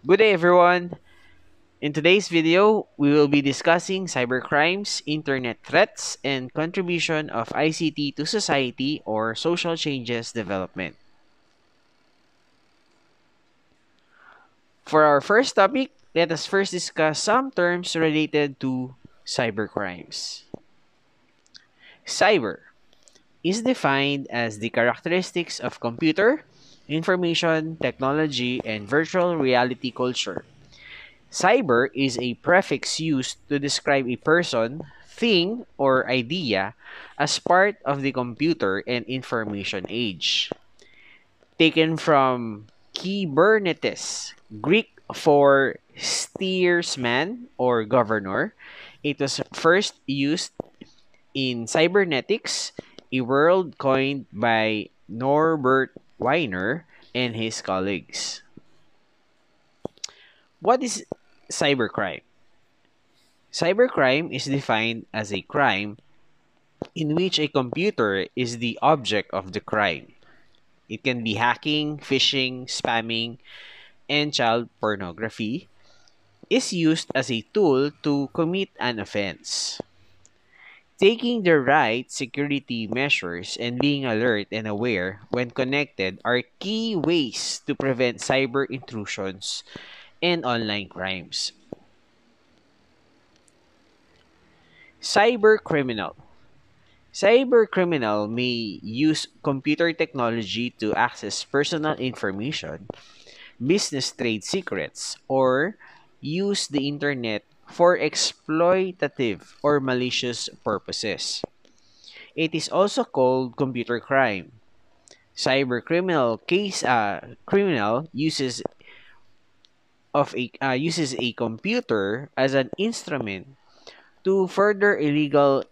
Good day, everyone. In today's video, we will be discussing cybercrimes, internet threats, and contribution of ICT to society or social changes development. For our first topic, let us first discuss some terms related to cybercrimes. Cyber is defined as the characteristics of computer, information, technology, and virtual reality culture. Cyber is a prefix used to describe a person, thing, or idea as part of the computer and information age. Taken from Kybernetes, Greek for steersman or governor, it was first used in cybernetics, a word coined by Norbert Wiener and his colleagues. What is cybercrime? Cybercrime is defined as a crime in which a computer is the object of the crime. It can be hacking, phishing, spamming, and child pornography is used as a tool to commit an offense. Taking the right security measures and being alert and aware when connected are key ways to prevent cyber intrusions and online crimes. Cybercriminal. Cybercriminal may use computer technology to access personal information, business trade secrets, or use the internet for exploitative or malicious purposes. It is also called computer crime. Criminal uses a computer as an instrument to further illegal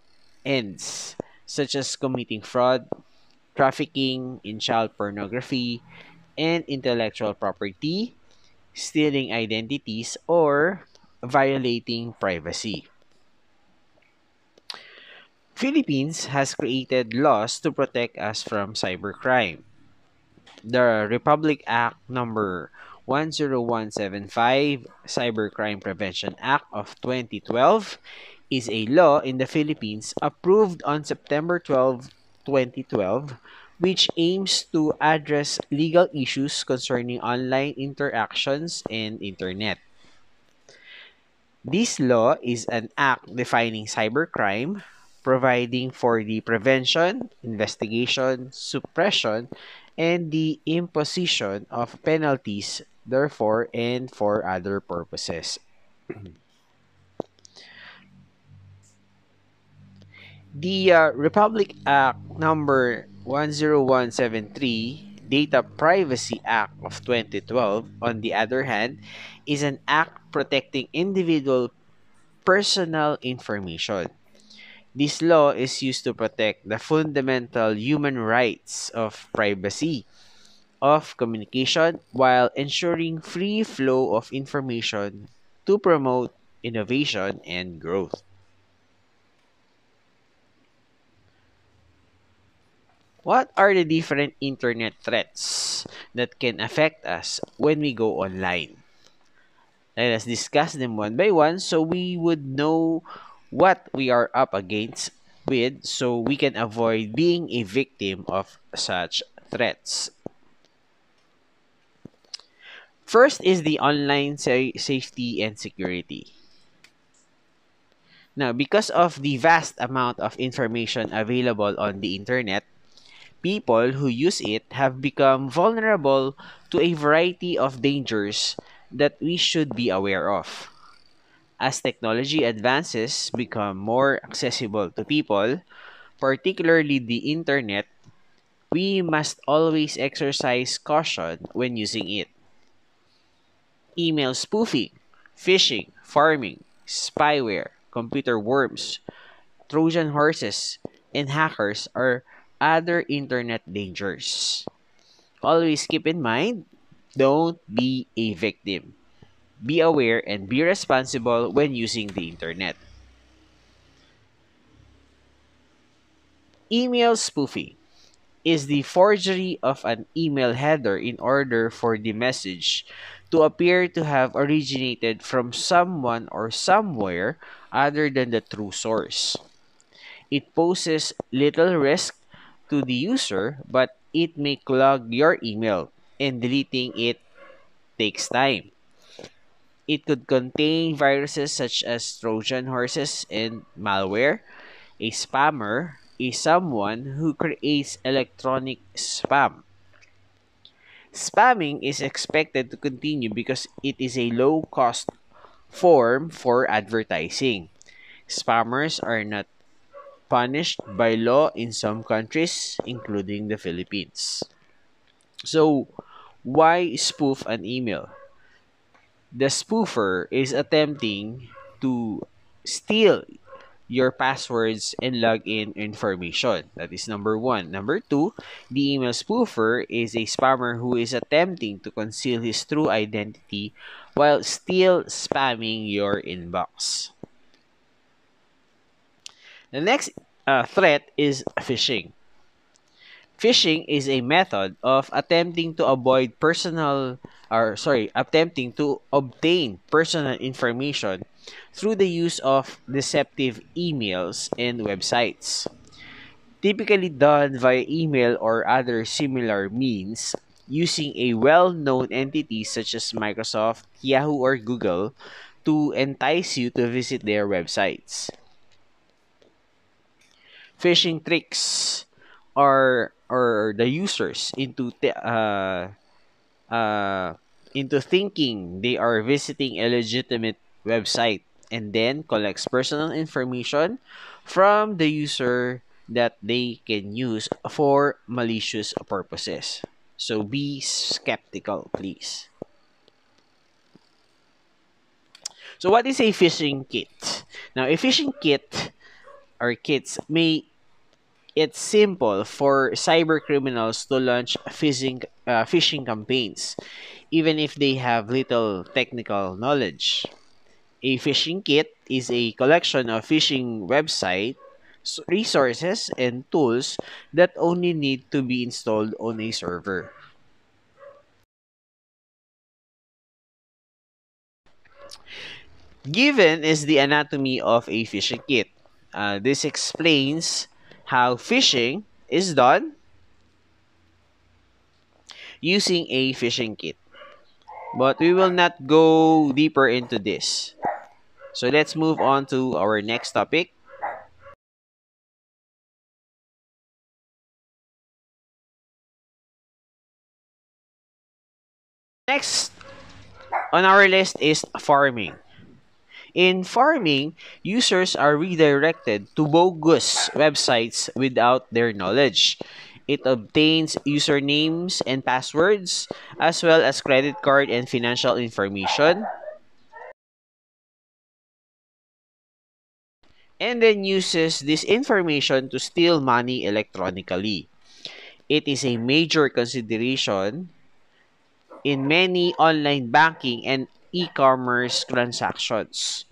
ends, such as committing fraud, trafficking in child pornography, and intellectual property, stealing identities, or violating privacy. Philippines has created laws to protect us from cybercrime. The Republic Act number 10175, Cybercrime Prevention Act of 2012, is a law in the Philippines approved on September 12, 2012, which aims to address legal issues concerning online interactions and internet. This law is an act defining cybercrime, providing for the prevention, investigation, suppression, and the imposition of penalties, therefore, and for other purposes. The Republic Act number 10173, Data Privacy Act of 2012, on the other hand, is an act protecting individual personal information. This law is used to protect the fundamental human rights of privacy, of communication, while ensuring free flow of information to promote innovation and growth. What are the different internet threats that can affect us when we go online? Let us discuss them one by one so we would know what we are up against with so we can avoid being a victim of such threats. First is the online safety and security. Now, because of the vast amount of information available on the internet, people who use it have become vulnerable to a variety of dangers that we should be aware of. As technology advances become more accessible to people, particularly the internet, we must always exercise caution when using it. Email spoofing, phishing, farming, spyware, computer worms, Trojan horses, and hackers are other internet dangers. Always keep in mind, don't be a victim. Be aware and be responsible when using the internet. Email spoofing. is the forgery of an email header in order for the message to appear to have originated from someone or somewhere other than the true source. It poses little risk to the user, but it may clog your email, and deleting it takes time. It could contain viruses such as Trojan horses and malware. A spammer is someone who creates electronic spam. Spamming is expected to continue because it is a low cost form for advertising. Spammers are not punished by law in some countries, including the Philippines. So, why spoof an email? The spoofer is attempting to steal your passwords and login information. That is number one. Number two, the email spoofer is a spammer who is attempting to conceal his true identity while still spamming your inbox. The next threat is phishing. Phishing is a method of attempting to obtain personal information through the use of deceptive emails and websites. Typically done via email or other similar means, using a well-known entity such as Microsoft, Yahoo, or Google to entice you to visit their websites. Phishing tricks are the users uh, into thinking they are visiting a legitimate website and then collects personal information from the user that they can use for malicious purposes. So be skeptical, please. So what is a phishing kit? Now, a phishing kit or kits may it's simple for cybercriminals to launch phishing campaigns, even if they have little technical knowledge. A phishing kit is a collection of phishing website resources and tools that only need to be installed on a server. Given is the anatomy of a phishing kit. This explains how phishing is done using a phishing kit. But we will not go deeper into this. So let's move on to our next topic. Next on our list is farming. In farming, users are redirected to bogus websites without their knowledge. It obtains usernames and passwords, as well as credit card and financial information, and then uses this information to steal money electronically. It is a major consideration in many online banking and e-commerce transactions.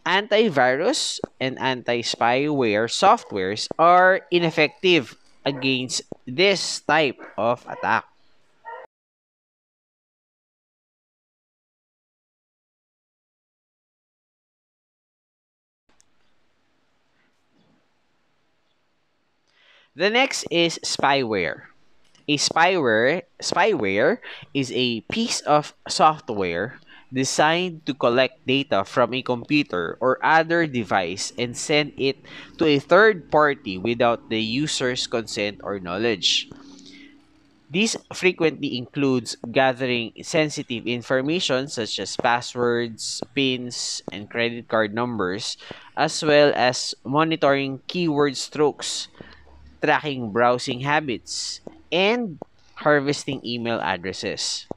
Antivirus and anti-spyware softwares are ineffective against this type of attack. The next is spyware. Spyware is a piece of software designed to collect data from a computer or other device and send it to a third party without the user's consent or knowledge. This frequently includes gathering sensitive information such as passwords, PINs, and credit card numbers, as well as monitoring keyword strokes, tracking browsing habits, and harvesting email addresses.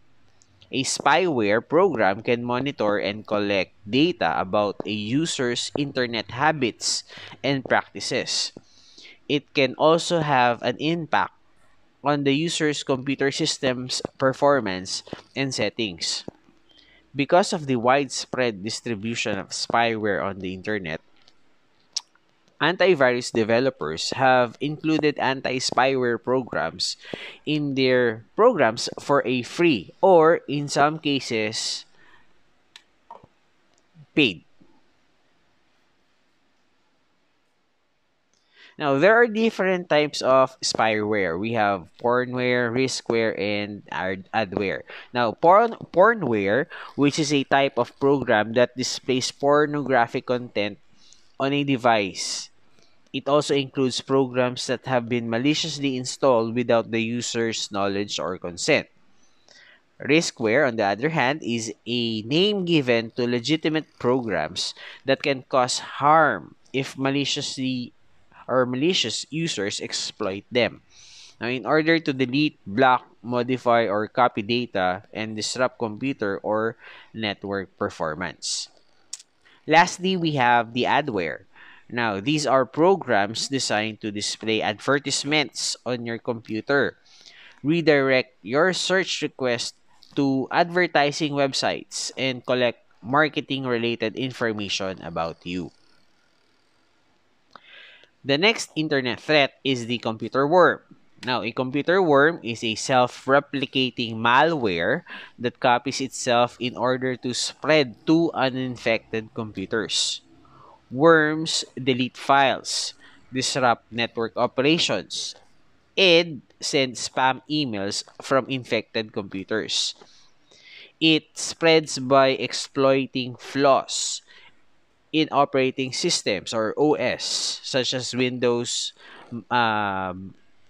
A spyware program can monitor and collect data about a user's internet habits and practices. It can also have an impact on the user's computer system's performance and settings. Because of the widespread distribution of spyware on the internet, Antivirus developers have included anti-spyware programs in their programs for a free or, in some cases, paid. Now, there are different types of spyware. We have pornware, riskware, and adware. Now, pornware, which is a type of program that displays pornographic content on a device. It also includes programs that have been maliciously installed without the user's knowledge or consent. Riskware, on the other hand, is a name given to legitimate programs that can cause harm if malicious users exploit them. Now, in order to delete, block, modify, or copy data and disrupt computer or network performance. Lastly, we have the adware. Now, these are programs designed to display advertisements on your computer, redirect your search request to advertising websites, and collect marketing-related information about you. The next internet threat is the computer worm. Now, a computer worm is a self-replicating malware that copies itself in order to spread to uninfected computers. Worms delete files, disrupt network operations, and send spam emails from infected computers. It spreads by exploiting flaws in operating systems or OS, such as Windows,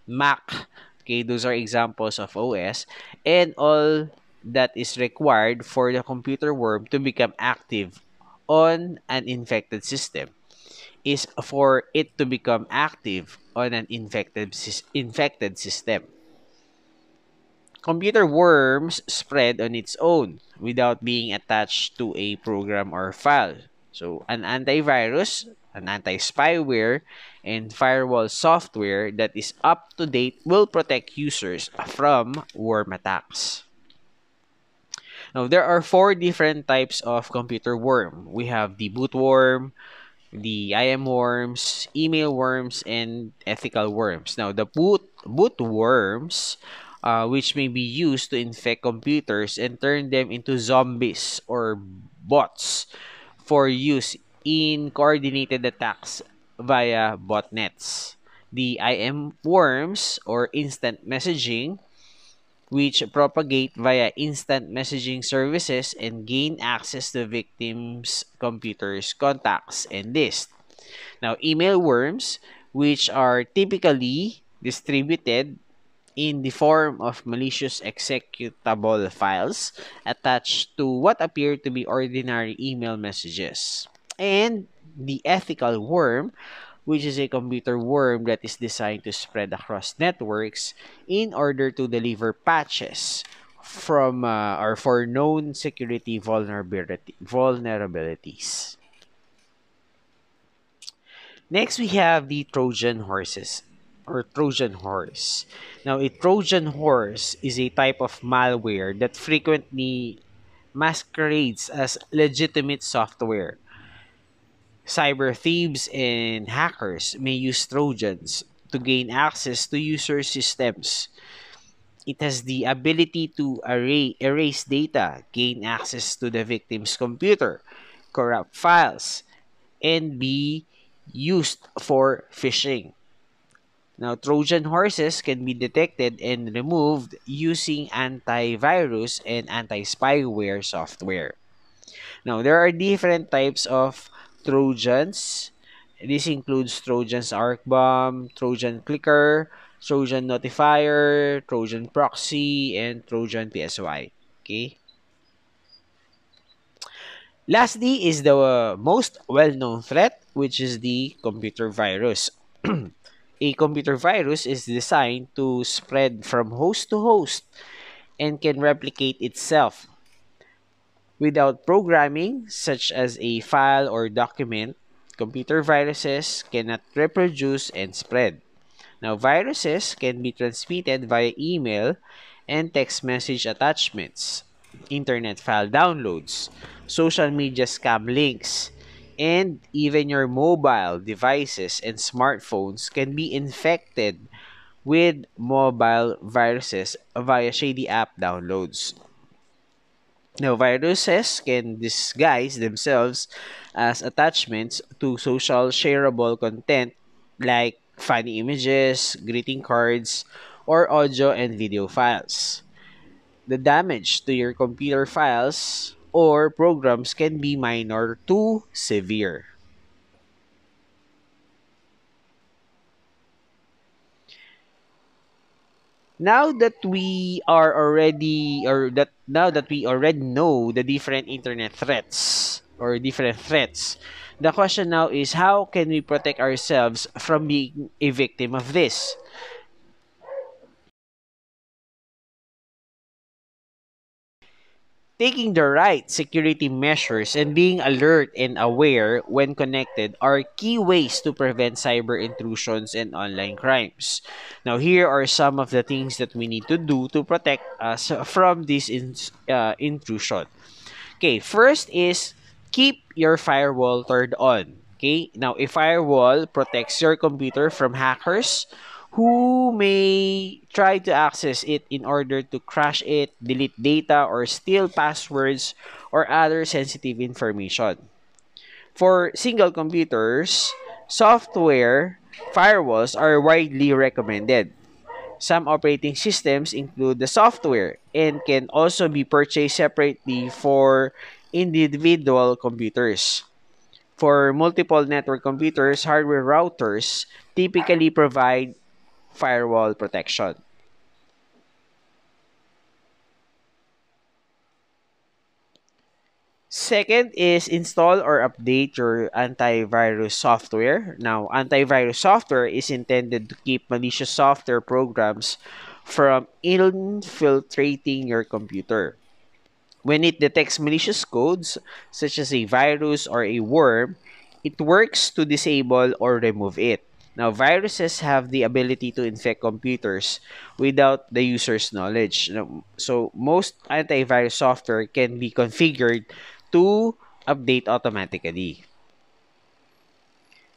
Mac. Okay, those are examples of OS, and all that is required for the computer worm to become active on an infected system is for it to become active on an infected system. Computer worms spread on its own without being attached to a program or file. So, an antivirus, an anti-spyware, and firewall software that is up to date will protect users from worm attacks. Now, there are four different types of computer worm. We have the bootworm, the IM worms, email worms, and ethical worms. Now, the boot worms, which may be used to infect computers and turn them into zombies or bots for use in coordinated attacks via botnets. The IM worms, or instant messaging, which propagate via instant messaging services and gain access to victims' computers, contacts, and lists. Now, email worms, which are typically distributed in the form of malicious executable files attached to what appear to be ordinary email messages. And the ethical worm, which is a computer worm that is designed to spread across networks in order to deliver patches from or for known security vulnerabilities. Next, we have the Trojan horses or Trojan horse. Now, a Trojan horse is a type of malware that frequently masquerades as legitimate software. Cyber thieves and hackers may use Trojans to gain access to user systems. It has the ability to erase data, gain access to the victim's computer, corrupt files, and be used for phishing. Now, Trojan horses can be detected and removed using antivirus and anti-spyware software. Now, there are different types of Trojans. This includes Trojan's Arc Bomb, Trojan Clicker, Trojan Notifier, Trojan Proxy, and Trojan PSY. Okay. Lastly is the most well-known threat, which is the computer virus. A computer virus is designed to spread from host to host and can replicate itself without programming, such as a file or document. Computer viruses cannot reproduce and spread. Now, viruses can be transmitted via email and text message attachments, internet file downloads, social media scam links, And even your mobile devices and smartphones can be infected with mobile viruses via shady app downloads. Now, viruses can disguise themselves as attachments to social shareable content like funny images, greeting cards, or audio and video files. The damage to your computer files or programs can be minor to severe. Now that we already know the different internet threats or different threats, the question now is how can we protect ourselves from being a victim of this? Taking the right security measures and being alert and aware when connected are key ways to prevent cyber intrusions and online crimes. Now, here are some of the things that we need to do to protect us from this intrusion. Okay, first is keep your firewall turned on. Okay, now a firewall protects your computer from hackers who may try to access it in order to crash it, delete data, or steal passwords or other sensitive information. For single computers, software firewalls are widely recommended. Some operating systems include the software and can also be purchased separately for individual computers. For multiple network computers, hardware routers typically provide firewall protection. Second is install or update your antivirus software. Now, antivirus software is intended to keep malicious software programs from infiltrating your computer. When it detects malicious codes, such as a virus or a worm, it works to disable or remove it. Now, viruses have the ability to infect computers without the user's knowledge. So, most antivirus software can be configured to update automatically.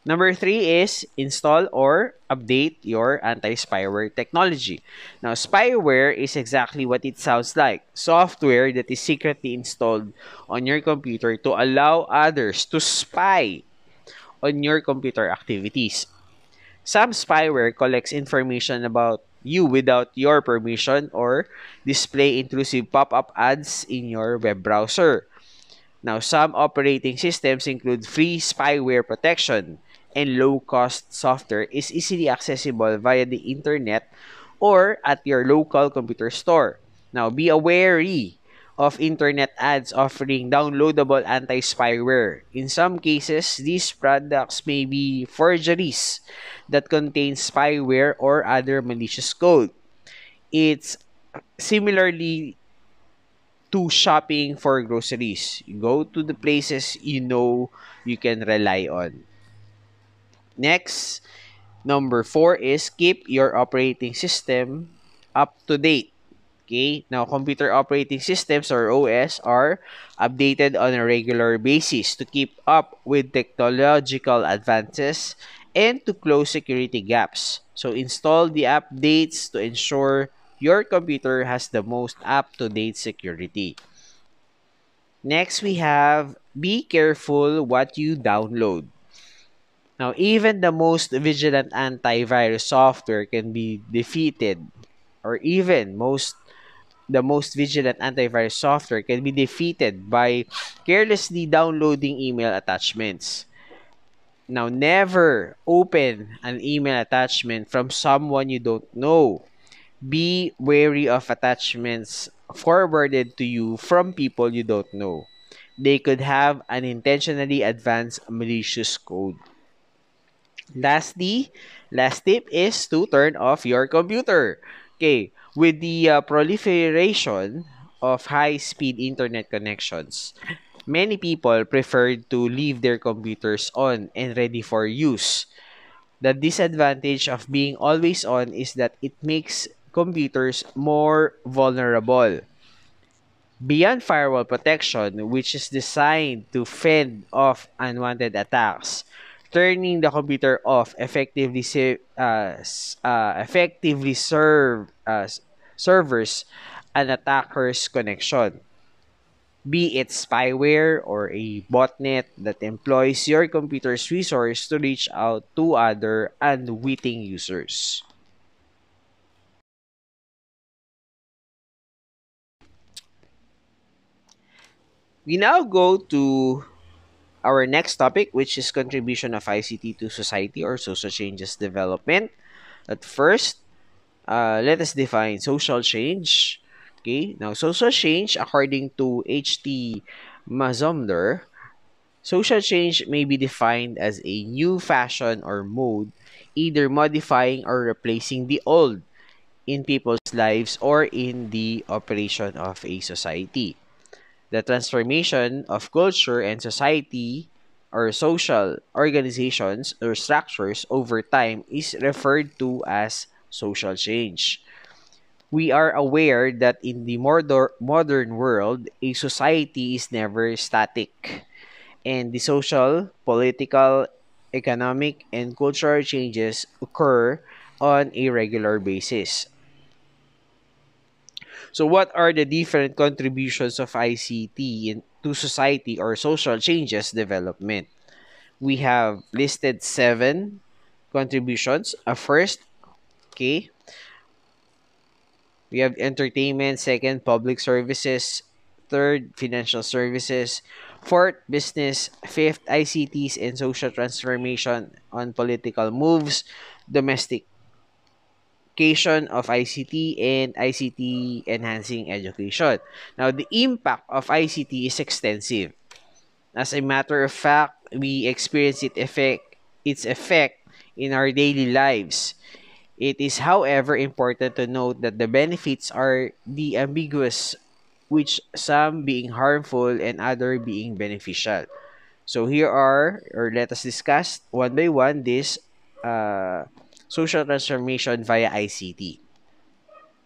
Number three is install or update your anti-spyware technology. Now, spyware is exactly what it sounds like. Software that is secretly installed on your computer to allow others to spy on your computer activities. Some spyware collects information about you without your permission or display intrusive pop-up ads in your web browser. Now, some operating systems include free spyware protection and low-cost software is easily accessible via the internet or at your local computer store. Now, be wary of internet ads offering downloadable anti-spyware. In some cases, these products may be forgeries that contain spyware or other malicious code. It's similarly to shopping for groceries. You go to the places you know you can rely on. Next, number four is keep your operating system up to date. Okay, now computer operating systems or OS are updated on a regular basis to keep up with technological advances and to close security gaps. So install the updates to ensure your computer has the most up-to-date security. Next, we have be careful what you download. Now, even the most vigilant antivirus software can be defeated, or even the most vigilant antivirus software can be defeated by carelessly downloading email attachments. Now, never open an email attachment from someone you don't know. Be wary of attachments forwarded to you from people you don't know. They could have an intentionally advanced malicious code. Lastly, last tip is to turn off your computer. Okay, with the proliferation of high-speed internet connections, many people prefer to leave their computers on and ready for use. The disadvantage of being always on is that it makes computers more vulnerable. Beyond firewall protection, which is designed to fend off unwanted attacks, turning the computer off effectively servers an attacker's connection, be it spyware or a botnet that employs your computer's resource to reach out to other unwitting users. We now go to our next topic, which is contribution of ICT to society or social changes development. At first, let us define social change. Okay, now social change, according to H.T. Mazumder, social change may be defined as a new fashion or mode, either modifying or replacing the old in people's lives or in the operation of a society. The transformation of culture and society or social organizations or structures over time is referred to as social change. We are aware that in the modern world, a society is never static, and the social, political, economic, and cultural changes occur on a regular basis. So, what are the different contributions of ICT to society or social changes development? We have listed seven contributions. First, okay, we have entertainment. Second, public services. Third, financial services. Fourth, business. Fifth, ICTs and social transformation on political moves. Domestic of ICT and ICT enhancing education. Now, the impact of ICT is extensive. As a matter of fact, we experience its effect in our daily lives. It is, however, important to note that the benefits are the ambiguous, which some being harmful and other being beneficial. So here are, or let us discuss one by one this uh, social transformation via ICT.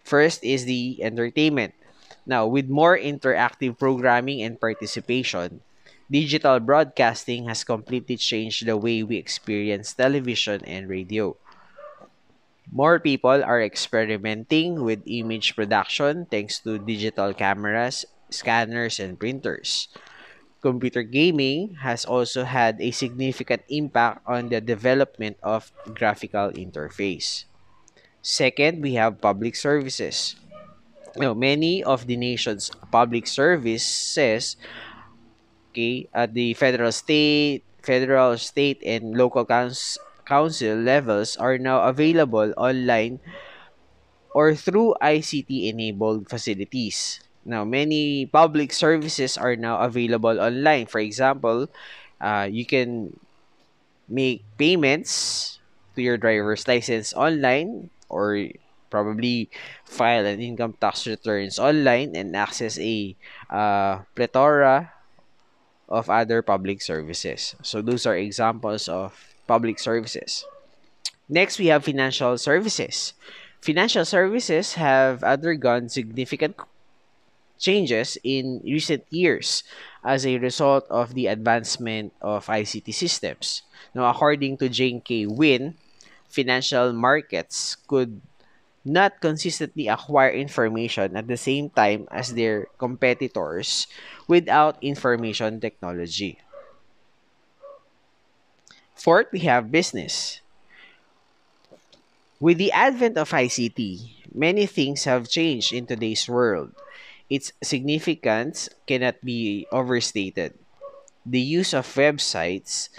First is the entertainment. Now, with more interactive programming and participation, digital broadcasting has completely changed the way we experience television and radio. More people are experimenting with image production thanks to digital cameras, scanners, and printers. Computer gaming has also had a significant impact on the development of graphical interface. Second, we have public services. Now, many of the nation's public services, okay, at the federal, state, and local council levels are now available online or through ICT-enabled facilities. Now, many public services are now available online. For example, you can make payments to your driver's license online, or probably file an income tax returns online and access a plethora of other public services. So those are examples of public services. Next, we have financial services. Financial services have undergone significant changes in recent years as a result of the advancement of ICT systems. Now, according to Jane K. Wynn, financial markets could not consistently acquire information at the same time as their competitors without information technology. Fourth, we have business. With the advent of ICT, many things have changed in today's world. Its significance cannot be overstated. The use of websites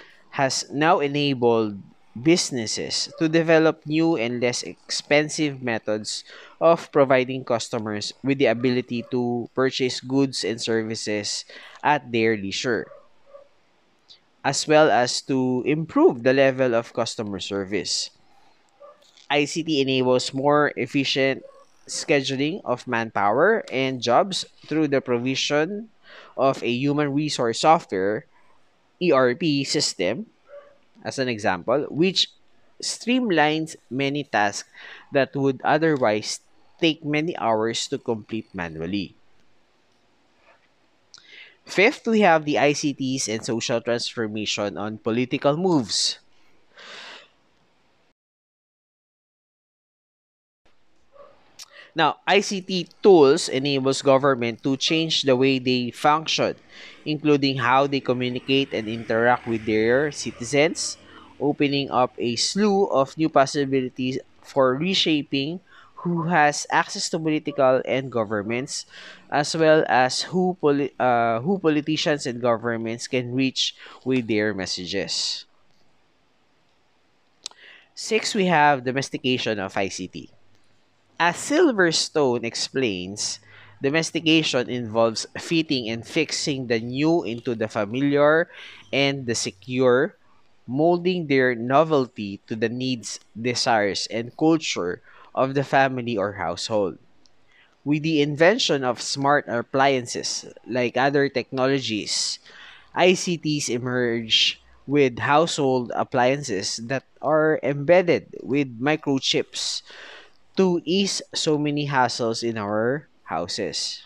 has now enabled businesses to develop new and less expensive methods of providing customers with the ability to purchase goods and services at their leisure, as well as to improve the level of customer service. ICT enables more efficient scheduling of manpower and jobs through the provision of a human resource software ERP system, as an example, which streamlines many tasks that would otherwise take many hours to complete manually. Fifth, we have the ICTs and social transformation on political moves. Now, ICT tools enables government to change the way they function, including how they communicate and interact with their citizens, opening up a slew of new possibilities for reshaping who has access to political and governments, as well as who politicians and governments can reach with their messages. Six, we have domestication of ICT. As Silverstone explains, domestication involves fitting and fixing the new into the familiar and the secure, molding their novelty to the needs, desires, and culture of the family or household. With the invention of smart appliances like other technologies, ICTs emerge with household appliances that are embedded with microchips to ease so many hassles in our houses.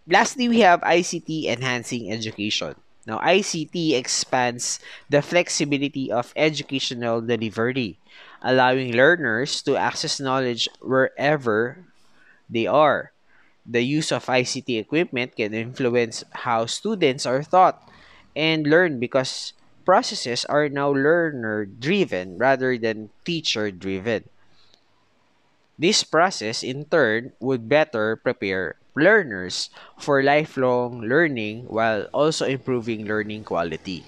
Lastly, we have ICT enhancing education. Now, ICT expands the flexibility of educational delivery, allowing learners to access knowledge wherever they are. The use of ICT equipment can influence how students are taught and learn because processes are now learner driven rather than teacher driven. This process, in turn, would better prepare learners for lifelong learning while also improving learning quality.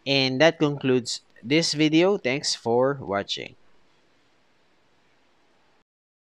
And that concludes this video. Thanks for watching.